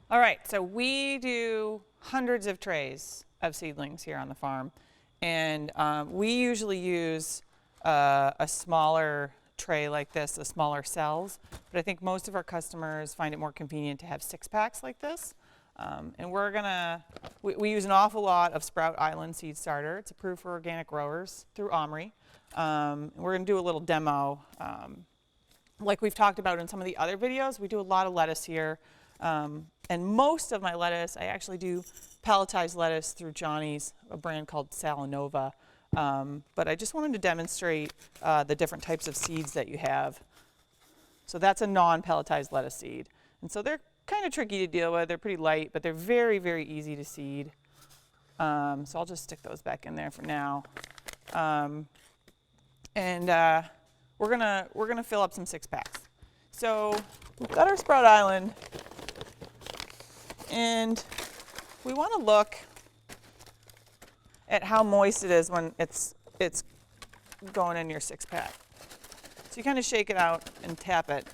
All right, so we do hundreds of trays of seedlings here on the farm, and we usually use a smaller tray like this, the smaller cells, but I think most of our customers find it more convenient to have 6-packs like this. And we use an awful lot of Sprout Island seed starter. It's approved for organic growers through OMRI. And we're going to do a little demo. Like we've talked about in some of the other videos, we do a lot of lettuce here. And most of my lettuce, I actually do pelletized lettuce through Johnny's, a brand called Salanova. But I just wanted to demonstrate the different types of seeds that you have. So that's a non-pelletized lettuce seed. And so they're kind of tricky to deal with. They're pretty light, but they're very, very easy to seed. So I'll just stick those back in there for now. We're gonna fill up some 6-packs. So we've got our Sprout Island, and we want to look at how moist it is when it's going in your 6-pack. So you kind of shake it out and tap it.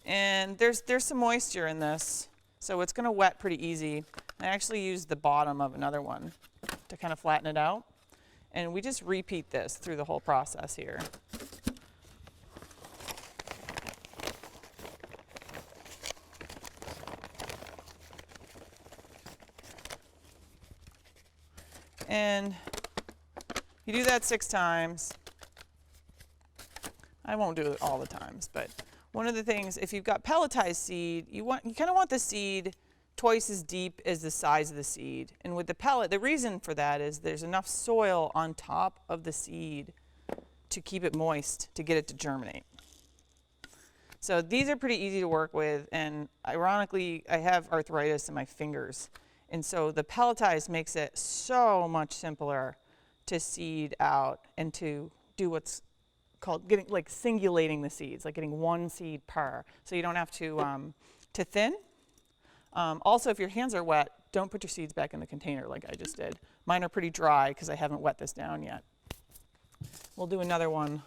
And there's some moisture in this, so it's going to wet pretty easy. I actually used the bottom of another one to kind of flatten it out. And we just repeat this through the whole process here. And you do that 6 times. I won't do it all the times, but one of the things, if you've got pelletized seed, you kind of want the seed twice as deep as the size of the seed. And with the pellet, the reason for that is there's enough soil on top of the seed to keep it moist to get it to germinate. So these are pretty easy to work with, and ironically, I have arthritis in my fingers. And so the pelletized makes it so much simpler to seed out and to do what's called singulating the seeds, like getting one seed per. So you don't have to thin. Also, if your hands are wet, don't put your seeds back in the container like I just did. Mine are pretty dry because I haven't wet this down yet. We'll do another one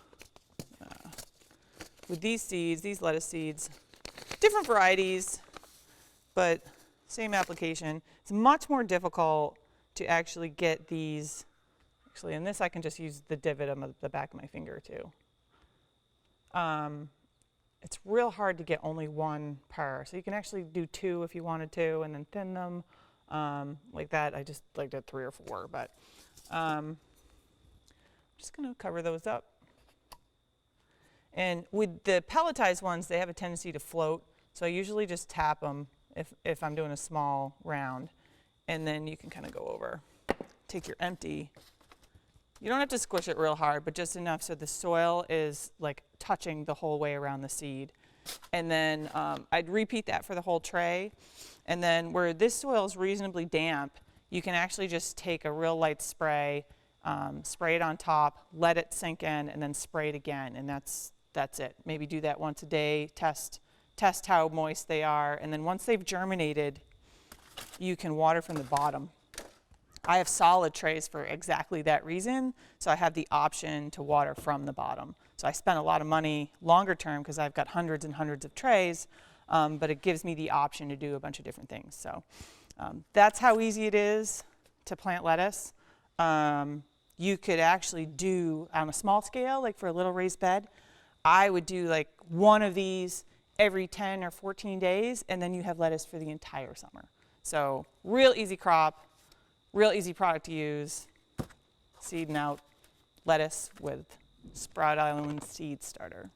with these seeds, these lettuce seeds. Different varieties, but same application. It's much more difficult to actually get these. Actually, in this I can just use the divot on the back of my finger too. It's real hard to get only one per. So you can actually do 2 if you wanted to, and then thin them like that. I just did 3 or 4, but I'm just going to cover those up. And with the pelletized ones, they have a tendency to float. So I usually just tap them if I'm doing a small round, and then you can kind of go over. Take your empty. You don't have to squish it real hard, but just enough so the soil is like touching the whole way around the seed. And then I'd repeat that for the whole tray. And then where this soil is reasonably damp, you can actually just take a real light spray, spray it on top, let it sink in, and then spray it again. And that's it. Maybe do that once a day, test how moist they are. And then once they've germinated, you can water from the bottom. I have solid trays for exactly that reason, so I have the option to water from the bottom. So I spent a lot of money longer term because I've got hundreds and hundreds of trays, but it gives me the option to do a bunch of different things. So that's how easy it is to plant lettuce. You could actually do on a small scale, like for a little raised bed, I would do like one of these every 10 or 14 days, and then you have lettuce for the entire summer. So real easy crop. Real easy product to use, seeding out lettuce with Sprout Island seed starter.